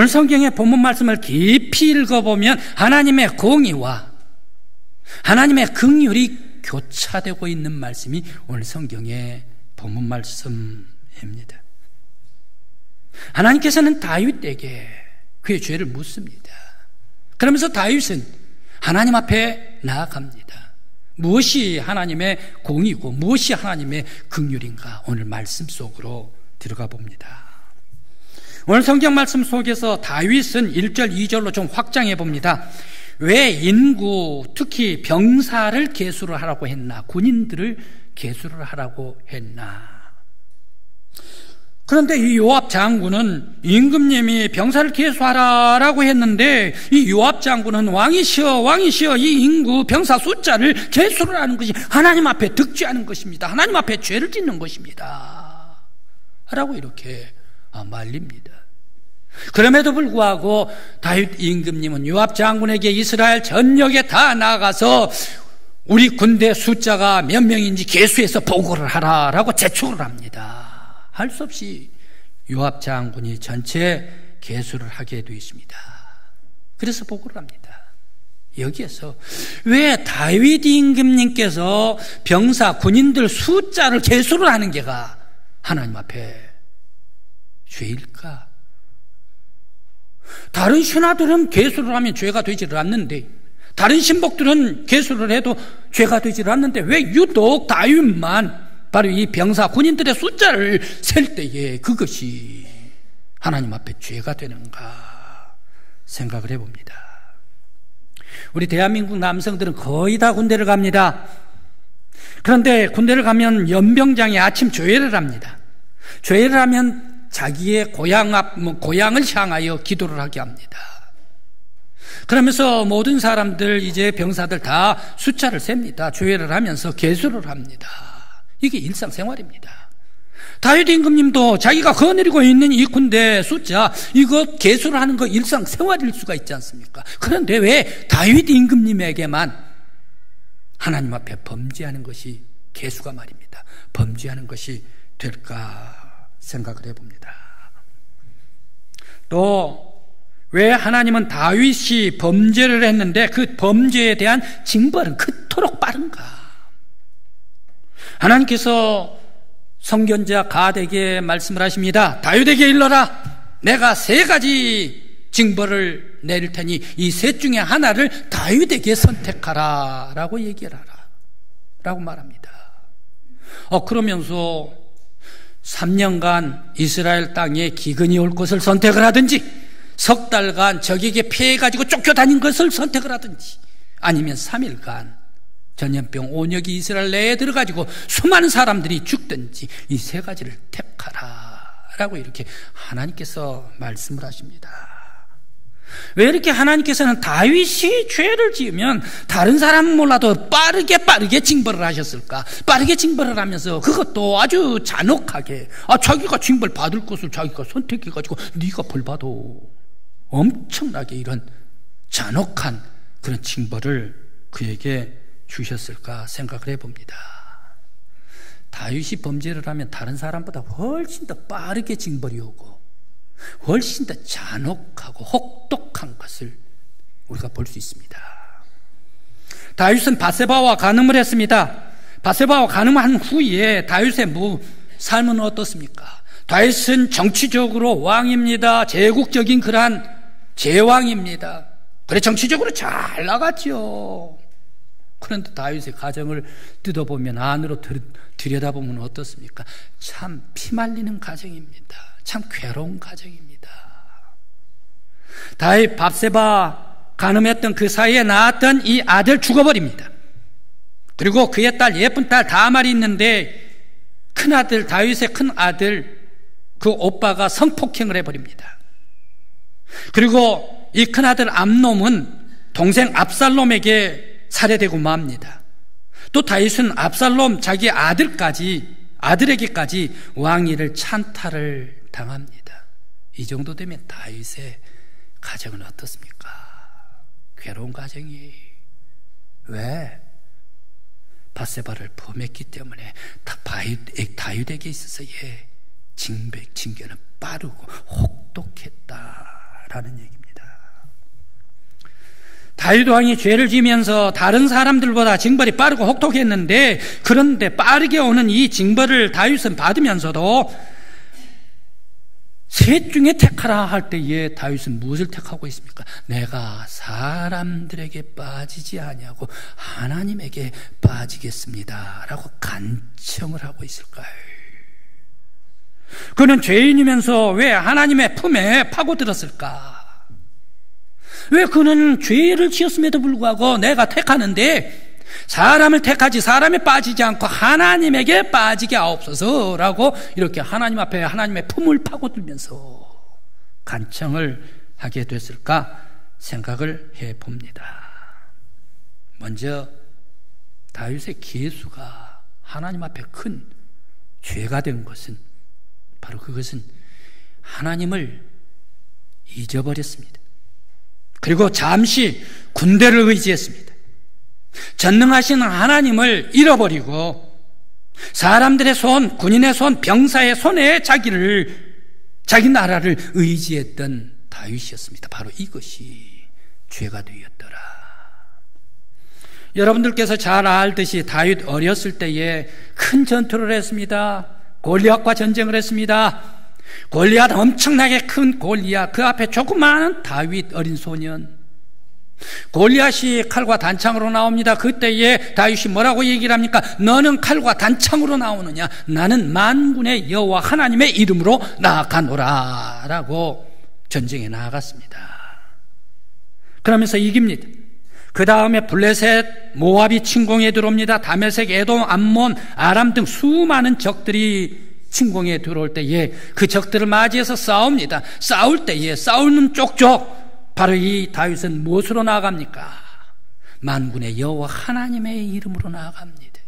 오늘 성경의 본문 말씀을 깊이 읽어보면 하나님의 공의와 하나님의 긍휼이 교차되고 있는 말씀이 오늘 성경의 본문 말씀입니다. 하나님께서는 다윗에게 그의 죄를 묻습니다. 그러면서 다윗은 하나님 앞에 나아갑니다. 무엇이 하나님의 공의고 무엇이 하나님의 긍휼인가, 오늘 말씀 속으로 들어가 봅니다. 오늘 성경 말씀 속에서 다윗은 1절, 2절로 좀 확장해 봅니다. 왜 인구, 특히 병사를 계수를 하라고 했나, 군인들을 계수를 하라고 했나. 그런데 이 요압 장군은 임금님이 병사를 계수하라라고 했는데, 이 요압 장군은 왕이시여 이 인구 병사 숫자를 계수를 하는 것이 하나님 앞에 득죄하는 것입니다. 하나님 앞에 죄를 짓는 것입니다 라고 이렇게 말립니다. 그럼에도 불구하고 다윗 임금님은 요압 장군에게 이스라엘 전역에 다 나가서 우리 군대 숫자가 몇 명인지 계수해서 보고를 하라라고 재촉을 합니다. 할 수 없이 요압 장군이 전체 계수를 하게 되어 있습니다. 그래서 보고를 합니다. 여기에서 왜 다윗 임금님께서 병사, 군인들 숫자를 계수를 하는 게가 하나님 앞에 죄일까? 다른 신하들은 계수를 하면 죄가 되지를 않는데, 다른 신복들은 계수를 해도 죄가 되지를 않는데, 왜 유독 다윗만 바로 이 병사, 군인들의 숫자를 셀 때에 그것이 하나님 앞에 죄가 되는가 생각을 해봅니다. 우리 대한민국 남성들은 거의 다 군대를 갑니다. 그런데 군대를 가면 연병장에 아침 조회를 합니다. 조회를 하면 자기의 고향을 향하여 기도를 하게 합니다. 그러면서 모든 사람들, 이제 병사들 다 숫자를 셉니다. 조회를 하면서 계수를 합니다. 이게 일상생활입니다. 다윗 임금님도 자기가 거느리고 있는 이 군대 숫자, 이거 계수를 하는 거 일상생활일 수가 있지 않습니까? 그런데 왜 다윗 임금님에게만 하나님 앞에 범죄하는 것이, 계수가 말입니다, 범죄하는 것이 될까 생각을 해봅니다. 또 왜 하나님은 다윗이 범죄를 했는데 그 범죄에 대한 징벌은 그토록 빠른가? 하나님께서 선견자 갓에게 말씀을 하십니다. 다윗에게 일러라. 내가 3가지 징벌을 내릴 테니 이 셋 중에 하나를 다윗에게 선택하라 라고 얘기를 하라 라고 말합니다. 그러면서 3년간 이스라엘 땅에 기근이 올 것을 선택을 하든지, 석 달간 적에게 피해가지고 쫓겨다닌 것을 선택을 하든지, 아니면 3일간 전염병 온역이 이스라엘 내에 들어가지고 수많은 사람들이 죽든지, 이 3가지를 택하라 라고 이렇게 하나님께서 말씀을 하십니다. 왜 이렇게 하나님께서는 다윗이 죄를 지으면 다른 사람은 몰라도 빠르게 징벌을 하셨을까? 빠르게 징벌을 하면서 그것도 아주 잔혹하게, 자기가 징벌 받을 것을 자기가 선택해가지고 네가 벌 받아, 엄청나게 이런 잔혹한 그런 징벌을 그에게 주셨을까 생각을 해봅니다. 다윗이 범죄를 하면 다른 사람보다 훨씬 더 빠르게 징벌이 오고 훨씬 더 잔혹하고 혹독한 것을 우리가 볼 수 있습니다. 다윗은 밧세바와 간음을 했습니다. 밧세바와 간음한 후에 다윗의 삶은 어떻습니까? 다윗은 정치적으로 왕입니다. 제국적인 그러한 제왕입니다. 그래, 정치적으로 잘 나갔죠. 그런데 다윗의 가정을 뜯어보면, 안으로 들여다보면 어떻습니까? 참 피말리는 가정입니다. 참 괴로운 가정입니다. 다윗 밧세바 간음했던 그 사이에 낳았던 이 아들 죽어버립니다. 그리고 그의 딸, 예쁜 딸 다말이 있는데, 큰아들, 다윗의 큰아들, 그 오빠가 성폭행을 해버립니다. 그리고 이 큰아들 암놈은 동생 압살롬에게 살해되고 맙니다. 또 다윗은 압살롬 자기 아들에게까지 왕위를 찬탈을 당합니다. 이 정도 되면 다윗의 가정은 어떻습니까? 괴로운 가정이. 왜? 밧세바를 범했기 때문에 다윗에게 있어서의 징계는 빠르고 혹독했다라고 라는 얘기입니다. 다윗 왕이 죄를 지면서 다른 사람들보다 징벌이 빠르고 혹독했는데, 그런데 빠르게 오는 이 징벌을 다윗은 받으면서도 셋 중에 택하라 할 때에 다윗은 무엇을 택하고 있습니까? 내가 사람들에게 빠지지 아니하고 하나님에게 빠지겠습니다 라고 간청을 하고 있을까요? 그는 죄인이면서 왜 하나님의 품에 파고들었을까? 왜 그는 죄를 지었음에도 불구하고 내가 택하는데 사람을 택하지 사람에 빠지지 않고 하나님에게 빠지게 하옵소서라고 이렇게 하나님 앞에 하나님의 품을 파고들면서 간청을 하게 됐을까 생각을 해봅니다. 먼저 다윗의 기회수가 하나님 앞에 큰 죄가 된 것은 바로 그것은 하나님을 잊어버렸습니다. 그리고 잠시 군대를 의지했습니다. 전능하신 하나님을 잃어버리고 사람들의 손, 군인의 손, 병사의 손에 자기 나라를 의지했던 다윗이었습니다. 바로 이것이 죄가 되었더라. 여러분들께서 잘 알듯이 다윗 어렸을 때에 큰 전투를 했습니다. 골리앗과 전쟁을 했습니다. 골리앗, 엄청나게 큰 골리앗, 그 앞에 조그마한 다윗 어린 소년. 골리앗이 칼과 단창으로 나옵니다. 그때에 다윗이 뭐라고 얘기를 합니까? 너는 칼과 단창으로 나오느냐? 나는 만군의 여호와 하나님의 이름으로 나아가노라 라고 전쟁에 나아갔습니다. 그러면서 이깁니다. 그 다음에 블레셋, 모압이 침공에 들어옵니다. 다메섹, 에돔, 암몬, 아람 등 수많은 적들이 침공에 들어올 때에 그 적들을 맞이해서 싸웁니다. 싸울 때에 싸우는 쪽쪽 바로 이 다윗은 무엇으로 나아갑니까? 만군의 여호와 하나님의 이름으로 나아갑니다.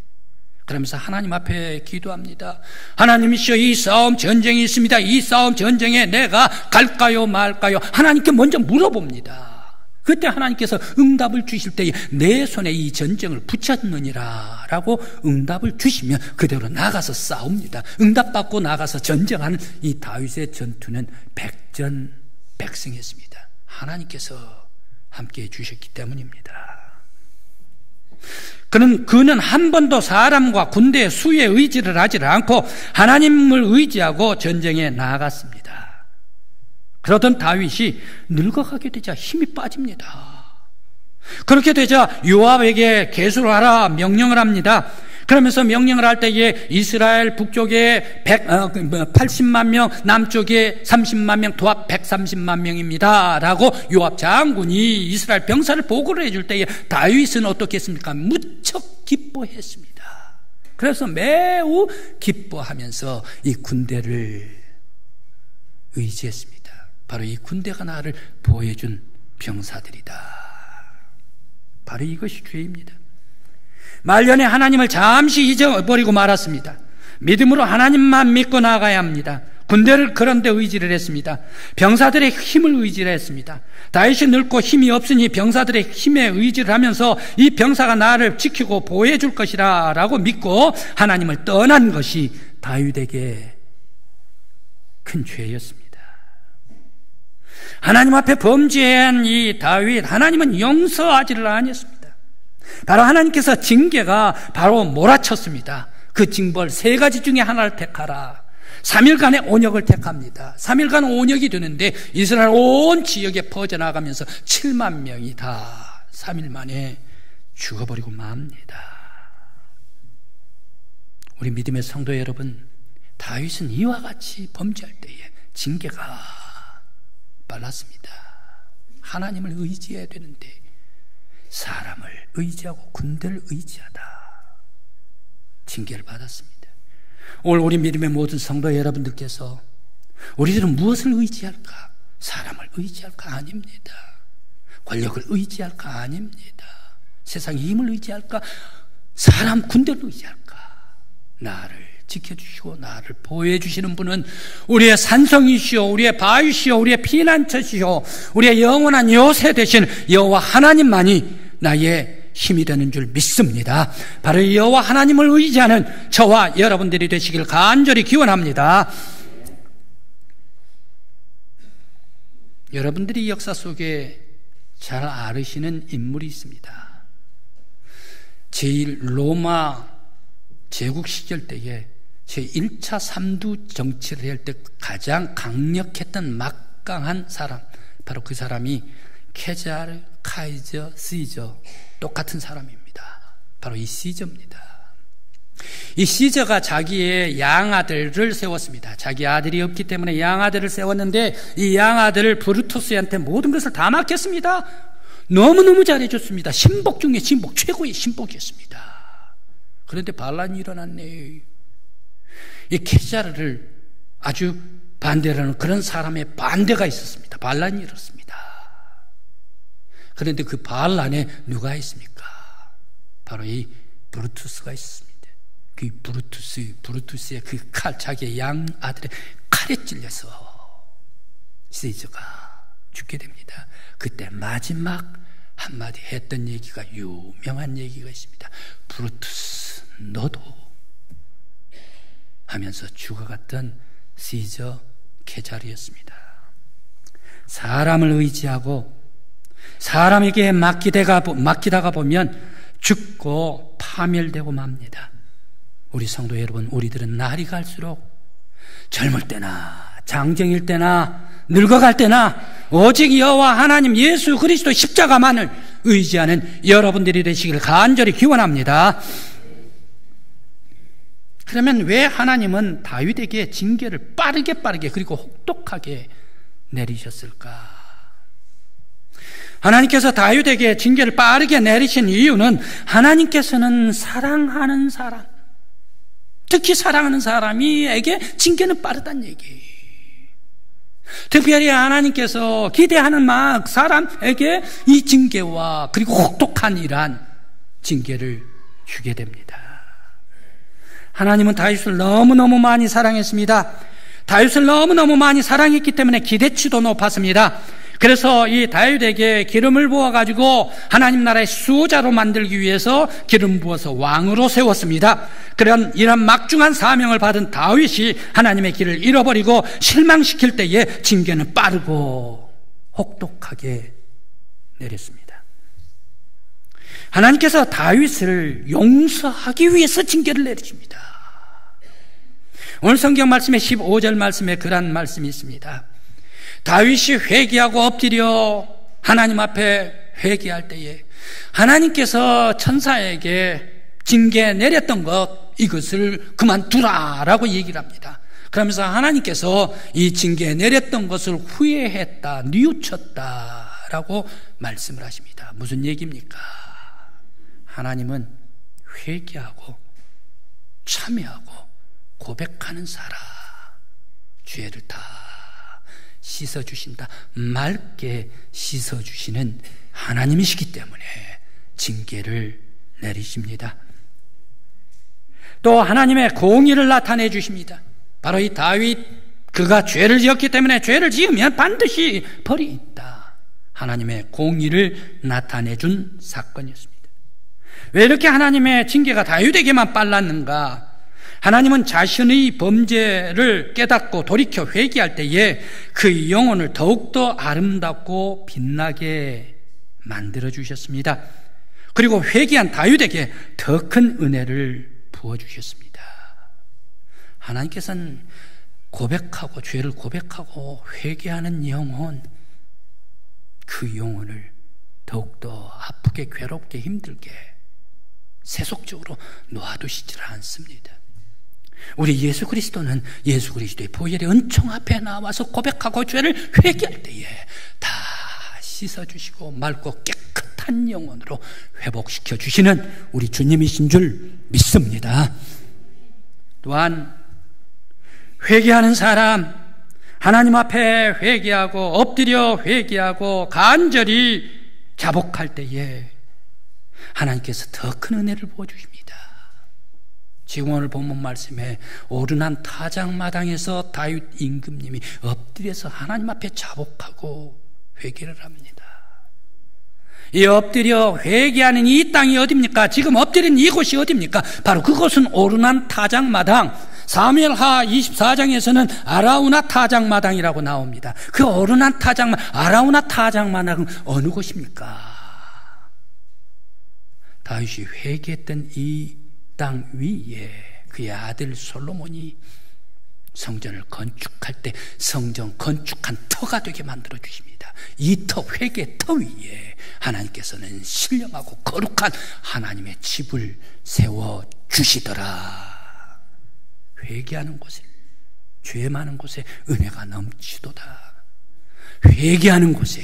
그러면서 하나님 앞에 기도합니다. 하나님이시여, 이 싸움 전쟁이 있습니다. 이 싸움 전쟁에 내가 갈까요 말까요? 하나님께 먼저 물어봅니다. 그때 하나님께서 응답을 주실 때에 내 손에 이 전쟁을 붙였느니라 라고 응답을 주시면 그대로 나가서 싸웁니다. 응답받고 나가서 전쟁하는 이 다윗의 전투는 백전백승했습니다. 하나님께서 함께해 주셨기 때문입니다. 그는 한 번도 사람과 군대의 수에 의지를 하지 않고 하나님을 의지하고 전쟁에 나아갔습니다. 그러던 다윗이 늙어가게 되자 힘이 빠집니다. 그렇게 되자 요압에게 계수를 하라 명령을 합니다. 그러면서 명령을 할 때에 이스라엘 북쪽에 80만 명, 남쪽에 30만 명, 도합 130만 명입니다 라고 요압 장군이 이스라엘 병사를 보고를 해줄 때에 다윗은 어떻게 했습니까? 무척 기뻐했습니다. 그래서 매우 기뻐하면서 이 군대를 의지했습니다. 바로 이 군대가 나를 보호해준 병사들이다. 바로 이것이 죄입니다. 말년에 하나님을 잠시 잊어버리고 말았습니다. 믿음으로 하나님만 믿고 나가야 합니다. 군대를 그런데 의지를 했습니다. 병사들의 힘을 의지를 했습니다. 다윗이 늙고 힘이 없으니 병사들의 힘에 의지를 하면서 이 병사가 나를 지키고 보호해 줄 것이라 라고 믿고 하나님을 떠난 것이 다윗에게 큰 죄였습니다. 하나님 앞에 범죄한 이 다윗, 하나님은 용서하지를 아니했습니다. 바로 하나님께서 징계가 바로 몰아쳤습니다. 그 징벌 3가지 중에 하나를 택하라. 3일간의 온역을 택합니다. 3일간 온역이 되는데 이스라엘 온 지역에 퍼져나가면서 7만 명이 다 3일 만에 죽어버리고 맙니다. 우리 믿음의 성도 여러분, 다윗은 이와 같이 범죄할 때에 징계가 빨랐습니다. 하나님을 의지해야 되는데 사람을 의지하고 군대를 의지하다 징계를 받았습니다. 오늘 우리 믿음의 모든 성도 여러분들께서 우리들은 무엇을 의지할까? 사람을 의지할까? 아닙니다. 권력을 의지할까? 아닙니다. 세상의 힘을 의지할까? 사람 군대를 의지할까? 나를 지켜주시고 나를 보호해 주시는 분은 우리의 산성이시오, 우리의 바위시오, 우리의 피난처시오, 우리의 영원한 요새 되신 여호와 하나님만이 나의 힘이 되는 줄 믿습니다. 바로 여호와 하나님을 의지하는 저와 여러분들이 되시길 간절히 기원합니다. 여러분들이 역사 속에 잘 아시는 인물이 있습니다. 제1로마 제국 시절 때에 제1차 3두 정치를 할 때 가장 강력했던 막강한 사람, 바로 그 사람이 케자르, 카이저, 시저, 똑같은 사람입니다. 바로 이 시저입니다. 이 시저가 자기의 양아들을 세웠습니다. 자기 아들이 없기 때문에 양아들을 세웠는데 이 양아들을 브루투스한테 모든 것을 다 맡겼습니다. 너무너무 잘해줬습니다. 신복 중에 신복, 최고의 신복이었습니다. 그런데 반란이 일어났네요. 이 케자르를 아주 반대하는 그런 사람의 반대가 있었습니다. 반란이 일었습니다. 그런데 그 반란에 누가 있습니까? 바로 이 브루투스가 있습니다. 그 브루투스의 그 칼, 자기의 양 아들의 칼에 찔려서 시저가 죽게 됩니다. 그때 마지막 한마디 했던 얘기가, 유명한 얘기가 있습니다. 브루투스, 너도 하면서 죽어갔던 시저 케자르였습니다. 사람을 의지하고 사람에게 맡기다가 보면 죽고 파멸되고 맙니다. 우리 성도 여러분, 우리들은 날이 갈수록 젊을 때나 장정일 때나 늙어갈 때나 오직 여호와 하나님 예수 그리스도 십자가만을 의지하는 여러분들이 되시길 간절히 기원합니다. 그러면 왜 하나님은 다윗에게 징계를 빠르게 그리고 혹독하게 내리셨을까? 하나님께서 다윗에게 징계를 빠르게 내리신 이유는 하나님께서는 사랑하는 사람, 특히 사랑하는 사람에게 징계는 빠르다는 얘기예요. 특별히 하나님께서 기대하는 사람에게 이 징계와 그리고 혹독한 이러한 징계를 주게 됩니다. 하나님은 다윗을 너무너무 많이 사랑했습니다. 다윗을 너무너무 많이 사랑했기 때문에 기대치도 높았습니다. 그래서 이 다윗에게 기름을 부어가지고 하나님 나라의 수호자로 만들기 위해서 기름 부어서 왕으로 세웠습니다. 이런 막중한 사명을 받은 다윗이 하나님의 길을 잃어버리고 실망시킬 때에 징계는 빠르고 혹독하게 내렸습니다. 하나님께서 다윗을 용서하기 위해서 징계를 내리십니다. 오늘 성경 말씀에 15절 말씀에 그런 말씀이 있습니다. 다윗이 회개하고 엎드려 하나님 앞에 회개할 때에 하나님께서 천사에게 징계 내렸던 것, 이것을 그만두라라고 얘기를 합니다. 그러면서 하나님께서 이 징계 내렸던 것을 후회했다, 뉘우쳤다라고 말씀을 하십니다. 무슨 얘기입니까? 하나님은 회개하고 참회하고 고백하는 사람 죄를 다 씻어주신다, 맑게 씻어주시는 하나님이시기 때문에 징계를 내리십니다. 또 하나님의 공의를 나타내 주십니다. 바로 이 다윗, 그가 죄를 지었기 때문에 죄를 지으면 반드시 벌이 있다, 하나님의 공의를 나타내 준 사건이었습니다. 왜 이렇게 하나님의 징계가 다윗에게만 빨랐는가? 하나님은 자신의 범죄를 깨닫고 돌이켜 회개할 때에 그 영혼을 더욱더 아름답고 빛나게 만들어 주셨습니다. 그리고 회개한 다윗에게 더 큰 은혜를 부어주셨습니다. 하나님께서는 고백하고 죄를 고백하고 회개하는 영혼, 그 영혼을 더욱더 아프게 괴롭게 힘들게 세속적으로 놓아두시질 않습니다. 우리 예수 그리스도는 예수 그리스도의 보혈의 은총 앞에 나와서 고백하고 죄를 회개할 때에 다 씻어주시고 맑고 깨끗한 영혼으로 회복시켜 주시는 우리 주님이신 줄 믿습니다. 또한 회개하는 사람, 하나님 앞에 회개하고 엎드려 회개하고 간절히 자복할 때에 하나님께서 더 큰 은혜를 부어주십니다. 지금 오늘 본문 말씀에 오르난 타작마당에서 다윗 임금님이 엎드려서 하나님 앞에 자복하고 회개를 합니다. 이 엎드려 회개하는 이 땅이 어디입니까? 지금 엎드린 이곳이 어디입니까? 바로 그곳은 오르난 타작마당, 사무엘하 24장에서는 아라우나 타작마당이라고 나옵니다. 그 어른한 아라우나 타작마당은 어느 곳입니까? 다윗이 회개했던 이 땅 위에 그의 아들 솔로몬이 성전을 건축할 때 성전 건축한 터가 되게 만들어 주십니다. 이 터, 회개의 터 위에 하나님께서는 신령하고 거룩한 하나님의 집을 세워 주시더라. 회개하는 곳에, 죄 많은 곳에 은혜가 넘치도다. 회개하는 곳에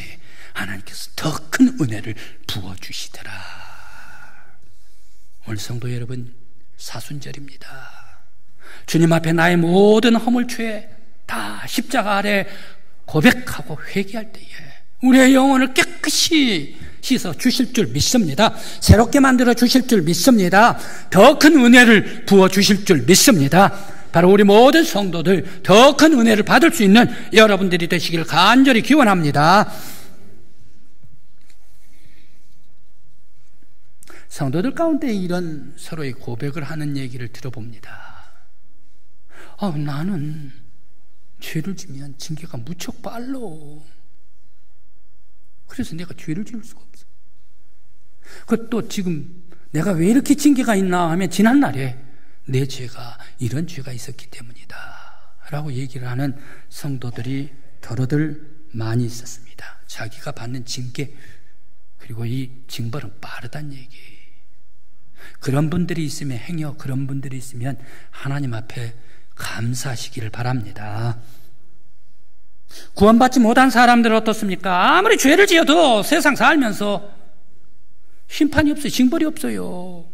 하나님께서 더 큰 은혜를 부어주시더라. 오늘 성도 여러분, 사순절입니다. 주님 앞에 나의 모든 허물 죄 다 십자가 아래 고백하고 회개할 때에 우리의 영혼을 깨끗이 씻어 주실 줄 믿습니다. 새롭게 만들어 주실 줄 믿습니다. 더 큰 은혜를 부어 주실 줄 믿습니다. 바로 우리 모든 성도들 더 큰 은혜를 받을 수 있는 여러분들이 되시길 간절히 기원합니다. 성도들 가운데 이런 서로의 고백을 하는 얘기를 들어봅니다. 나는 죄를 지면 징계가 무척 빨로. 그래서 내가 죄를 지을 수가 없어. 그것도 지금 내가 왜 이렇게 징계가 있나 하면 지난날에 내 죄가 이런 죄가 있었기 때문이다 라고 얘기를 하는 성도들이 더러들 많이 있었습니다. 자기가 받는 징계 그리고 이 징벌은 빠르다는 얘기. 그런 분들이 있으면 행여 그런 분들이 있으면 하나님 앞에 감사하시기를 바랍니다. 구원받지 못한 사람들은 어떻습니까? 아무리 죄를 지어도 세상 살면서 심판이 없어요. 징벌이 없어요.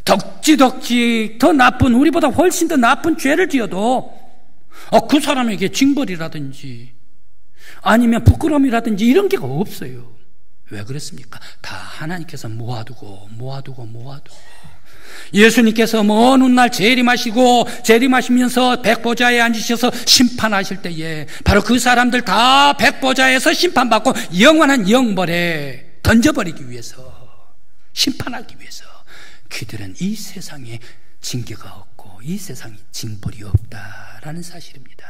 덕지덕지 더 나쁜, 우리보다 훨씬 더 나쁜 죄를 지어도 그 사람에게 징벌이라든지 아니면 부끄러움이라든지 이런 게 없어요. 왜 그렇습니까? 다 하나님께서 모아두고 예수님께서 먼 훗날 재림하시면서 백보좌에 앉으셔서 심판하실 때에 바로 그 사람들 다 백보좌에서 심판받고 영원한 영벌에 던져버리기 위해서, 심판하기 위해서 그들은 이 세상에 징계가 없고 이 세상에 징벌이 없다라는 사실입니다.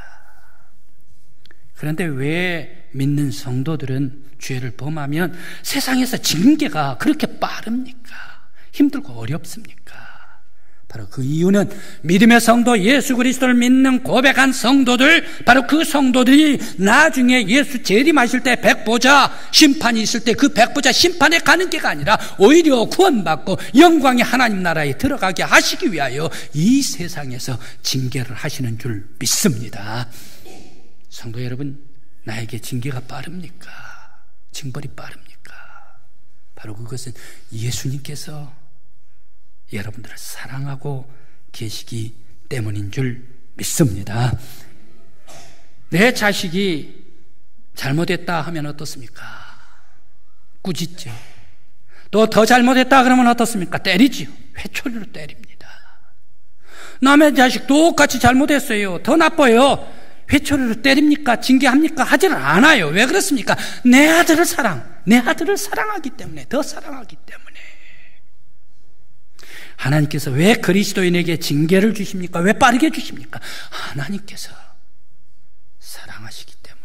그런데 왜 믿는 성도들은 죄를 범하면 세상에서 징계가 그렇게 빠릅니까? 힘들고 어렵습니까? 바로 그 이유는 믿음의 성도 예수 그리스도를 믿는 고백한 성도들, 바로 그 성도들이 나중에 예수 재림하실 때 백보자 심판이 있을 때 그 백보자 심판에 가는 게가 아니라 오히려 구원받고 영광의 하나님 나라에 들어가게 하시기 위하여 이 세상에서 징계를 하시는 줄 믿습니다. 성도 여러분, 나에게 징계가 빠릅니까? 징벌이 빠릅니까? 바로 그것은 예수님께서 여러분들을 사랑하고 계시기 때문인 줄 믿습니다. 내 자식이 잘못했다 하면 어떻습니까? 꾸짖죠. 또 더 잘못했다 그러면 어떻습니까? 때리죠. 회초리로 때립니다. 남의 자식 똑같이 잘못했어요. 더 나빠요. 회초리로 때립니까? 징계합니까? 하지는 않아요. 왜 그렇습니까? 내 아들을 사랑하기 때문에, 더 사랑하기 때문에. 하나님께서 왜 그리스도인에게 징계를 주십니까? 왜 빠르게 주십니까? 하나님께서 사랑하시기 때문에.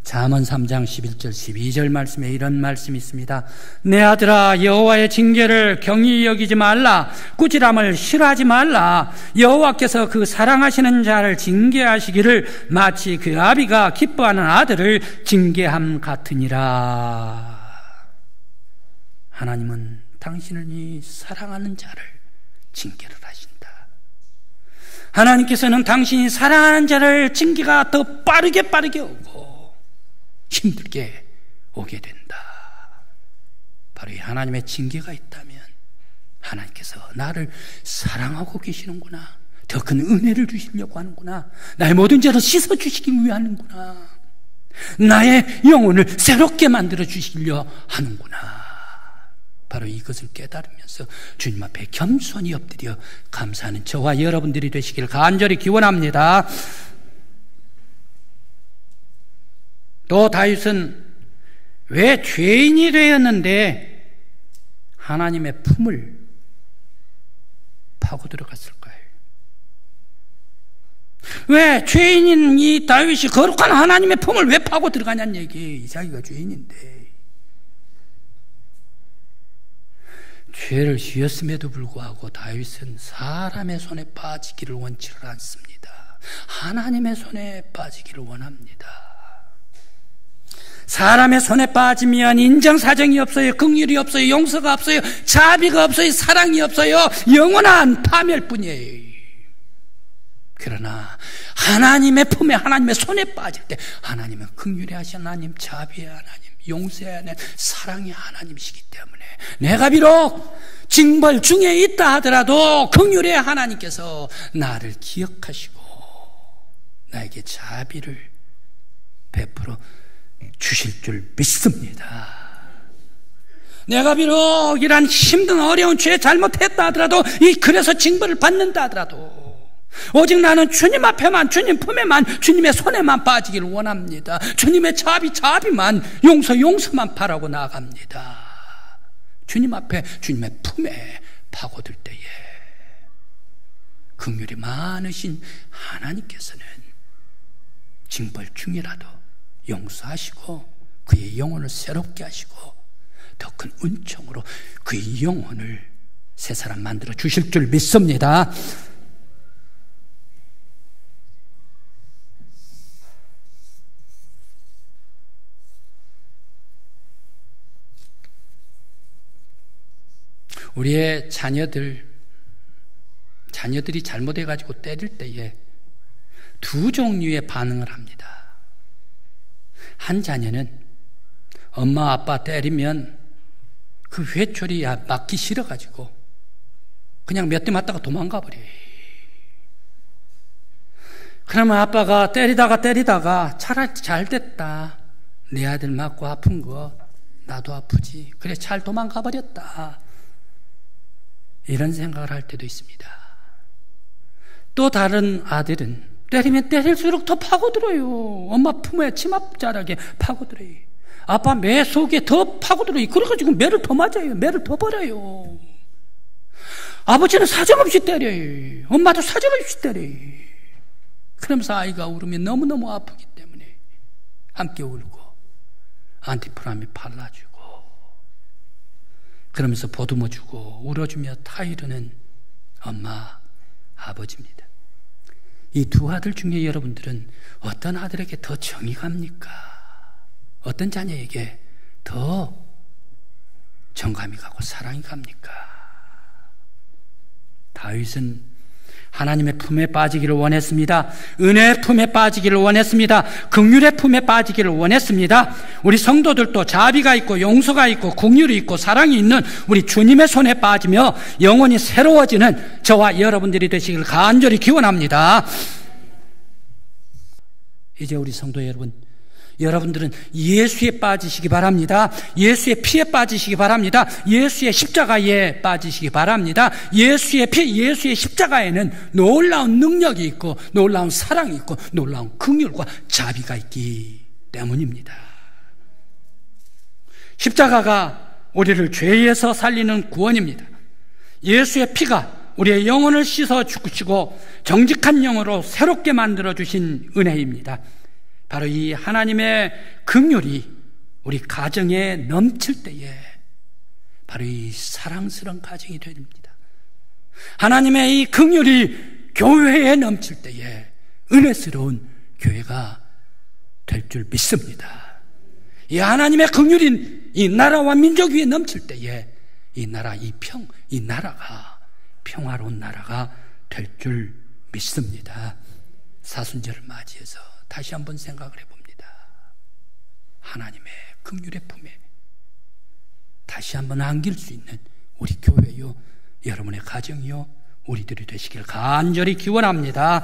잠언 3장 11절 12절 말씀에 이런 말씀이 있습니다. 내 아들아, 여호와의 징계를 경히 여기지 말라. 꾸지람을 싫어하지 말라. 여호와께서 그 사랑하시는 자를 징계하시기를 마치 그 아비가 기뻐하는 아들을 징계함 같으니라. 하나님은 당신을 사랑하는 자를 징계를 하신다. 하나님께서는 당신이 사랑하는 자를 징계가 더 빠르게 오고 힘들게 오게 된다. 바로 이 하나님의 징계가 있다면 하나님께서 나를 사랑하고 계시는구나, 더 큰 은혜를 주시려고 하는구나, 나의 모든 죄를 씻어주시기 위하는구나, 나의 영혼을 새롭게 만들어 주시려 하는구나. 바로 이것을 깨달으면서 주님 앞에 겸손히 엎드려 감사하는 저와 여러분들이 되시길 간절히 기원합니다. 또 다윗은 왜 죄인이 되었는데 하나님의 품을 파고 들어갔을까요? 왜 죄인인 이 다윗이 거룩한 하나님의 품을 왜 파고 들어가냐는 얘기. 자기가 죄인인데 죄를 지었음에도 불구하고 다윗은 사람의 손에 빠지기를 원치를 않습니다. 하나님의 손에 빠지기를 원합니다. 사람의 손에 빠지면 인정사정이 없어요. 긍휼이 없어요. 용서가 없어요. 자비가 없어요. 사랑이 없어요. 영원한 파멸뿐이에요. 그러나 하나님의 품에, 하나님의 손에 빠질 때 하나님은 긍휼의 하신 하나님, 자비의 하나님, 용서의 하나님, 사랑의 하나님이시기 때문에 내가 비록 징벌 중에 있다 하더라도 긍휼의 하나님께서 나를 기억하시고 나에게 자비를 베풀어 주실 줄 믿습니다. 내가 비록 이런 힘든 어려운 죄 잘못했다 하더라도 그래서 징벌을 받는다 하더라도 오직 나는 주님 앞에만, 주님 품에만, 주님의 손에만 빠지기를 원합니다. 주님의 자비만, 용서만 바라고 나아갑니다. 주님 앞에, 주님의 품에 파고들 때에 긍휼이 많으신 하나님께서는 징벌 중이라도 용서하시고 그의 영혼을 새롭게 하시고 더 큰 은총으로 그의 영혼을 새 사람 만들어 주실 줄 믿습니다. 우리의 자녀들이 잘못해가지고 때릴 때에 두 종류의 반응을 합니다. 한 자녀는 엄마 아빠 때리면 그 회초리 맞기 싫어가지고 그냥 몇 대 맞다가 도망가 버려요. 그러면 아빠가 때리다가 차라리 잘 됐다. 내 아들 맞고 아픈 거 나도 아프지. 그래 잘 도망가 버렸다. 이런 생각을 할 때도 있습니다. 또 다른 아들은 때리면 때릴수록 더 파고들어요. 엄마 품에 치맛자락에 파고들어요. 아빠 매 속에 더 파고들어요. 그래가지고 매를 더 맞아요. 매를 더 버려요. 아버지는 사정없이 때려요. 엄마도 사정없이 때려요. 그러면서 아이가 울으면 너무너무 아프기 때문에 함께 울고 안티프라미 발라주고 그러면서 보듬어주고 울어주며 타이르는 엄마, 아버지입니다. 이 두 아들 중에 여러분들은 어떤 아들에게 더 정이 갑니까? 어떤 자녀에게 더 정감이 가고 사랑이 갑니까? 다윗은 하나님의 품에 빠지기를 원했습니다. 은혜의 품에 빠지기를 원했습니다. 긍휼의 품에 빠지기를 원했습니다. 우리 성도들도 자비가 있고 용서가 있고 긍휼이 있고 사랑이 있는 우리 주님의 손에 빠지며 영혼이 새로워지는 저와 여러분들이 되시길 간절히 기원합니다. 이제 우리 성도 여러분들은 예수에 빠지시기 바랍니다. 예수의 피에 빠지시기 바랍니다. 예수의 십자가에 빠지시기 바랍니다. 예수의 피, 예수의 십자가에는 놀라운 능력이 있고 놀라운 사랑이 있고 놀라운 긍휼과 자비가 있기 때문입니다. 십자가가 우리를 죄에서 살리는 구원입니다. 예수의 피가 우리의 영혼을 씻어 주시고 정직한 영으로 새롭게 만들어 주신 은혜입니다. 바로 이 하나님의 긍휼이 우리 가정에 넘칠 때에 바로 이 사랑스러운 가정이 됩니다. 하나님의 이 긍휼이 교회에 넘칠 때에 은혜스러운 교회가 될 줄 믿습니다. 이 하나님의 긍휼이 이 나라와 민족 위에 넘칠 때에 이 나라가 평화로운 나라가 될 줄 믿습니다. 사순절을 맞이해서 다시 한번 생각을 해봅니다. 하나님의 긍휼의 품에 다시 한번 안길 수 있는 우리 교회요, 여러분의 가정이요, 우리들이 되시길 간절히 기원합니다.